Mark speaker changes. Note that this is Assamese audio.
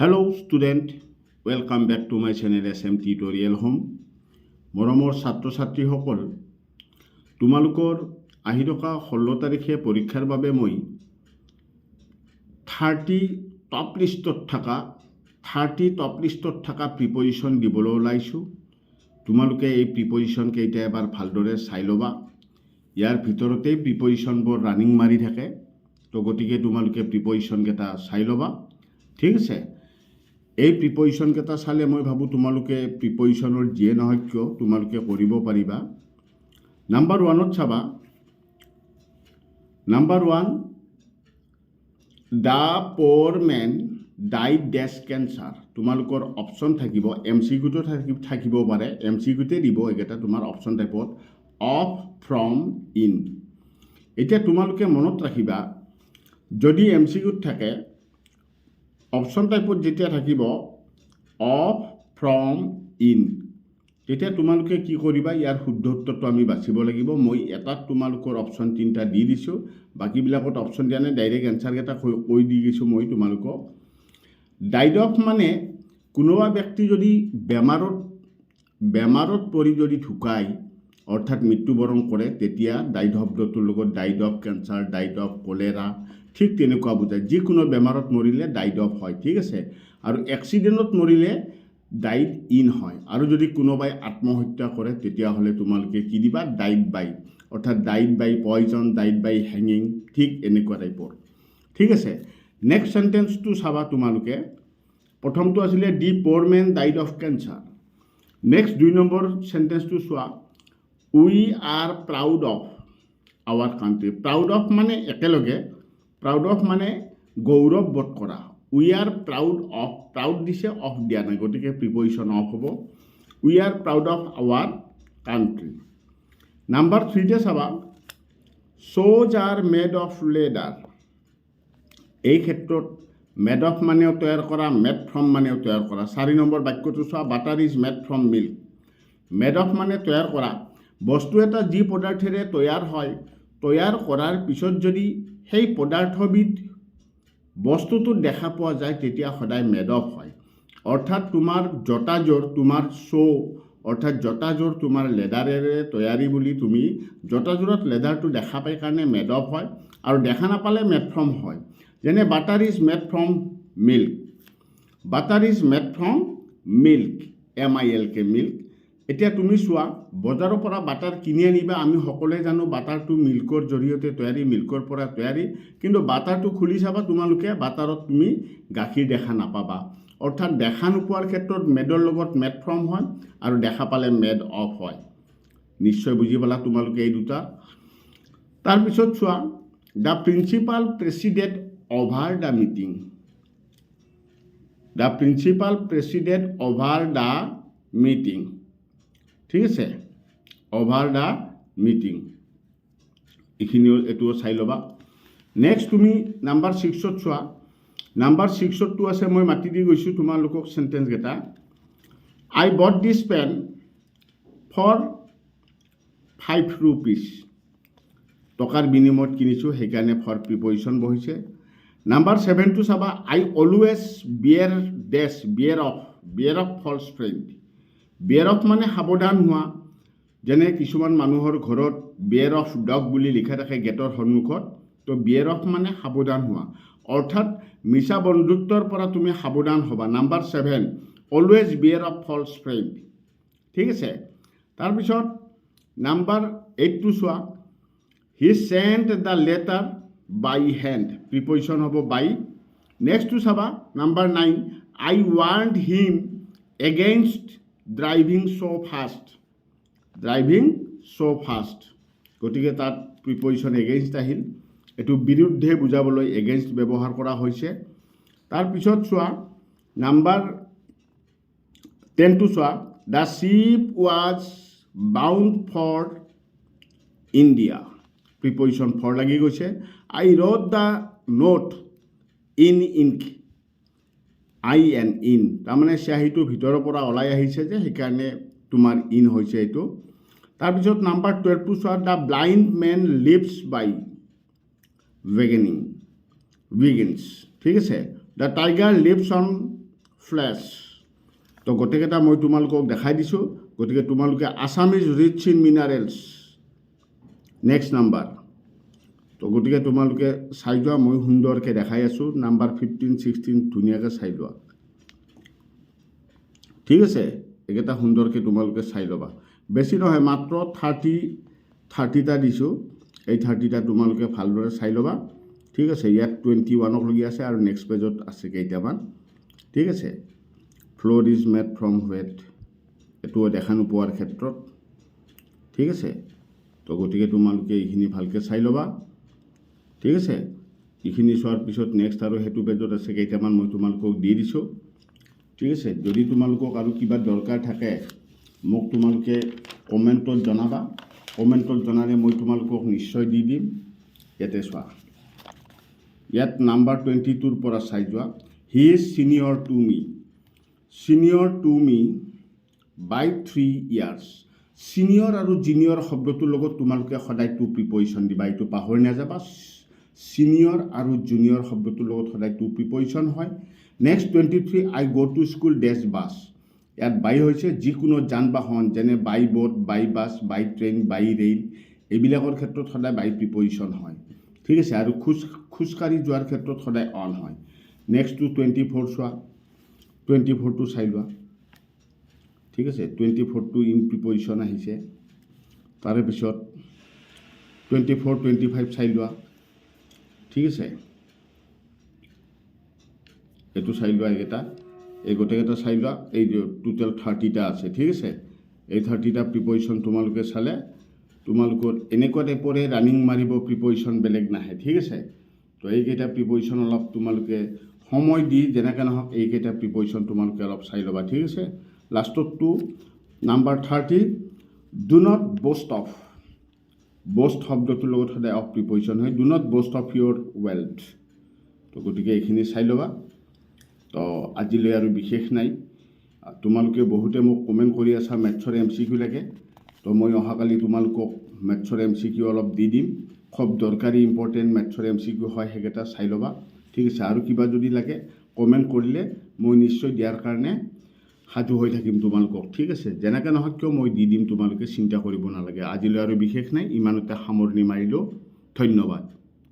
Speaker 1: Hello student, welcome back to my channel SM Tutorial Home. মৰমৰ ছাত্ৰ ছাত্ৰীসকল, তোমালোকৰ আহি থকা 16 তাৰিখে পৰীক্ষাৰ বাবে মই 30 টপ লিষ্টত থকা প্ৰিপজিশ্যন দিবলৈ ওলাইছো। তোমালোকে এই প্ৰিপজিশ্যন কেইটা এবাৰ ভালদৰে চাই ল'বা। ইয়াৰ ভিতৰতে প্ৰিপজিশ্যনবোৰ ৰানিং মাৰি থাকে, তো গতিকে তোমালোকে প্ৰিপজিশ্যন কেইটা চাই ল'বা। ঠিক আছে, এই প্ৰিপজিশ্যন কেইটা চালে মই ভাবোঁ তোমালোকে প্ৰিপজিশ্যনৰ যিয়ে নহয় কিয় তোমালোকে কৰিব পাৰিবা। নাম্বাৰ 1ত চাবা, number 1, the poor man died ডেছ কেঞ্চাৰ। তোমালোকৰ অপশ্যন থাকিব, MCQটো থাকিব পাৰে, MCQতে দিব এইকেইটা তোমাৰ অপশ্যন টাইপত, অফ, ফ্ৰম, ইন। এতিয়া তোমালোকে মনত ৰাখিবা, যদি MCQত থাকে অপশ্যন টাইপত যেতিয়া থাকিব অফ, ফ্ৰম, ইন, তেতিয়া তোমালোকে কি কৰিবা, ইয়াৰ শুদ্ধ উত্তৰটো আমি বাচিব লাগিব। মই এটাত তোমালোকৰ অপশ্যন 3টা দি দিছোঁ, বাকীবিলাকত অপশ্যন দিয়া নাই, ডাইৰেক্ট এনচাৰকেইটা কৈ দি দিছোঁ মই তোমালোকক। ডাইড অফ মানে কোনোবা ব্যক্তি যদি বেমাৰত পৰি যদি ঢুকায়, অৰ্থাৎ মৃত্যুবৰণ কৰে, তেতিয়া ডাইড শব্দটোৰ লগত died of cancer, died of cholera, ঠিক তেনেকুৱা বুজায়। যিকোনো বেমাৰত মৰিলে ডাইড অফ হয়, ঠিক আছে। আৰু এক্সিডেণ্টত মৰিলে ডাইড ইন হয়। আৰু যদি কোনোবাই আত্মহত্যা কৰে তেতিয়াহ'লে তোমালোকে কি দিবা, ডাইড বাই, অৰ্থাৎ ডাইড বাই পয়জন, ডাইড বাই হেঙিং, ঠিক এনেকুৱা টাইপৰ। ঠিক আছে, নেক্সট চেণ্টেন্সটো চাবা তোমালোকে। প্ৰথমটো আছিলে the poor man died of cancer. Next 2 number চেণ্টেন্সটো চোৱা, we are proud of our country. Proud of মানে একেলগে, প্ৰাউড অফ মানে গৌৰৱ বোধ কৰা। We are proud of, proud দিছে, অফ দিয়া নাই, গতিকে প্ৰিপজিশ্যন অফ হ'ব। We are proud of our country. Number 3তে চাবা, শ্ব'জ আৰ মেড অফ লেডাৰ। এই ক্ষেত্ৰত মেড অফ মানেও তৈয়াৰ কৰা, মেড ফ্ৰম মানেও তৈয়াৰ কৰা। 4 নম্বৰ বাক্যটো চোৱা, butter is made from milk. Made of মানে তৈয়াৰ কৰা। বস্তু এটা যি পদাৰ্থেৰে তৈয়াৰ হয়, তৈয়াৰ কৰাৰ পিছত যদি সেই পদাৰ্থবিধ বস্তুটোত দেখা পোৱা যায়, তেতিয়া সদায় মেড অফ হয়। অৰ্থাৎ তোমাৰ জোতাযোৰ, তোমাৰ অৰ্থাৎ জোতাযোৰ তোমাৰ লেডাৰেৰে তৈয়াৰী বুলি তুমি জোতাযোৰত লেডাৰটো দেখা পাই কাৰণে মেড অফ হয়, আৰু দেখা নাপালে মেড ফ্ৰম হয়। যেনে butter is made from milk, butter is made from milk, MILK, milk. এতিয়া তুমি চোৱা, বজাৰৰ পৰা বাটাৰ কিনি আনিবা, আমি সকলোৱে জানো বাটাৰটো মিল্কৰ জৰিয়তে তৈয়াৰী, মিল্কৰ পৰা তৈয়াৰী, কিন্তু বাটাৰটো খুলি চাবা তোমালোকে, বাটাৰত তুমি গাখীৰ দেখা নাপাবা। অৰ্থাৎ দেখা নোপোৱাৰ ক্ষেত্ৰত মেডৰ লগত মেড ফ্ৰম হয়, আৰু দেখা পালে মেড অফ হয়। নিশ্চয় বুজি পালা তোমালোকে এই দুটা। তাৰপিছত চোৱা, the principal presided over the meeting. The principal presided over the meeting, ঠিক আছে, অভাৰ দ্য মিটিং, এইখিনিও এইটোও চাই ল'বা। নেক্সট তুমি নাম্বাৰ 6ত চোৱা। নাম্বাৰ 6তটো আছে, মই মাতি দি গৈছোঁ তোমালোকক চেণ্টেন্সকেইটা। I bought this PAN for 5 rupees। টকাৰ বিনিময়ত কিনিছোঁ, সেইকাৰণে ফৰ প্ৰিপজিশ্যন বহিছে। নাম্বাৰ 7টো চাবা, I always beware of false friend. Beware of মানে সাৱধান হোৱা। যেনে কিছুমান মানুহৰ ঘৰত বিয়েৰ অফ ডগ বুলি লিখা থাকে গেটৰ সন্মুখত, তো বিয়েৰ অফ মানে সাৱধান হোৱা, অৰ্থাৎ মিছা বন্ধুত্বৰ পৰা তুমি সাৱধান হ'বা। Number 7, always beware of false friend, ঠিক আছে। তাৰপিছত নাম্বাৰ 8টো চোৱা, he sent the letter by hand, preposition হ'ব বাই। নেক্সটটো চাবা, number 9, I warned him against driving so' fast. গতিকে তাত প্ৰিপজিশ্যন এগেইনষ্ট আহিল, এইটো বিৰুদ্ধে বুজাবলৈ এগেইনষ্ট ব্যৱহাৰ কৰা হৈছে। তাৰপিছত চোৱা, নাম্বাৰ 10টো চোৱা, the ship was bound for India, preposition for লাগি গৈছে। I wrote the note in ink, IN, in, তাৰমানে চিয়াহীটো ভিতৰৰ পৰা ওলাই আহিছে যে, সেইকাৰণে তোমাৰ ইন হৈছে এইটো। তাৰপিছত নাম্বাৰ 12টো চোৱা, the blind man lives by ভিগিনছ, ঠিক আছে। The tiger lives on flesh. তো গোটেইকেইটা মই তোমালোকক দেখাই দিছোঁ, গতিকে তোমালোকে Assam is rich in minerals next number. তো গতিকে তোমালোকে চাই যোৱা, মই সুন্দৰকৈ দেখাই আছোঁ। নাম্বাৰ 15, 16 ধুনীয়াকৈ চাই লোৱা, ঠিক আছে। এইকেইটা সুন্দৰকৈ তোমালোকে চাই ল'বা। বেছি নহয়, মাত্ৰ 30টা দিছোঁ। এই 30টা তোমালোকে ভালদৰে চাই ল'বা, ঠিক আছে। ইয়াত 21লৈকে আছে আৰু নেক্সট পেজত আছে কেইটামান, ঠিক আছে। Flour is made from wheat, এইটো দেখা নোপোৱাৰ ক্ষেত্ৰত, ঠিক আছে। তো গতিকে তোমালোকে এইখিনি ভালকৈ চাই ল'বা, ঠিক আছে। এইখিনি চোৱাৰ পিছত নেক্সট আৰু সেইটো পেজত আছে কেইটামান, মই তোমালোকক দি দিছোঁ, ঠিক আছে। যদি তোমালোকক আৰু কিবা দৰকাৰ থাকে মোক তোমালোকে কমেণ্টত জনাবা, কমেণ্টত জনালে মই তোমালোকক নিশ্চয় দি দিম। ইয়াতে চোৱা, ইয়াত নাম্বাৰ 22ৰ পৰা চাই যোৱা। He is senior to me by 3 years। Senior আৰু জুনিয়ৰ শব্দটোৰ লগত তোমালোকে সদায় টু প্ৰিপজিশ্যন দিবা, এইটো পাহৰি নাযাবা। ছিনিয়ৰ আৰু জুনিয়ৰ শব্দটোৰ লগত সদায় টু প্ৰিপজিশ্যন হয়। নেক্সট 23, আই গ' টু স্কুল ডেছ বাছ। ইয়াত বাই হৈছে যিকোনো যান বাহন, যেনে বাই বোট, বাই বাছ, বাই ট্ৰেইন, বাই ৰেইল, এইবিলাকৰ ক্ষেত্ৰত সদায় বাই প্ৰিপজিশ্যন হয়, ঠিক আছে। আৰু খোজকাঢ়ি যোৱাৰ ক্ষেত্ৰত সদায় অন হয়। নেক্সটটো 24 চোৱা, 24টো চাই লোৱা, ঠিক আছে। 24টো ইন প্ৰিপজিশ্যন আহিছে। তাৰে পিছত 24, 25 চাই লোৱা, ঠিক আছে। এইটো চাই লোৱা, এইকেইটা, এই গোটেইকেইটা চাই লোৱা। এই টোটেল 30টা আছে, ঠিক আছে। এই 30টা প্ৰিপজিশ্যন তোমালোকে চালে তোমালোকৰ এনেকুৱা টাইপৰে ৰানিং মাৰিব, প্ৰিপজিশ্যন বেলেগ নাহে, ঠিক আছে। তো এইকেইটা প্ৰিপজিশ্যন অলপ তোমালোকে সময় দি যেনেকৈ নহওক এইকেইটা প্ৰিপজিশ্যন তোমালোকে অলপ চাই ল'বা, ঠিক আছে। লাষ্টতটো number 30, do not boast of. Boast শব্দটোৰ লগত সদায় অফ প্ৰিপজিশ্যন হয়। Do not boast of your wealth. তো গতিকে এইখিনি চাই ল'বা। তো আজিলৈ আৰু বিশেষ নাই। তোমালোকে বহুতে মোক কমেণ্ট কৰি আছা মেথছৰ MCQ লাগে। তো মই অহাকালি তোমালোকক মেথছৰ MCQ অলপ দি দিম। খুব দৰকাৰী ইম্পৰ্টেণ্ট মেথছৰ MCQ হয়, সেইকেইটা চাই ল'বা, ঠিক আছে। আৰু কিবা যদি লাগে কমেণ্ট কৰিলে মই নিশ্চয় দিয়াৰ কাৰণে সাজু হৈ থাকিম তোমালোকক, ঠিক আছে। যেনেকৈ নহওক কিয় মই দি দিম, তোমালোকে চিন্তা কৰিব নালাগে। আজিলৈ আৰু বিশেষ নাই, ইমানতে সামৰণি মাৰিলোঁ। ধন্যবাদ।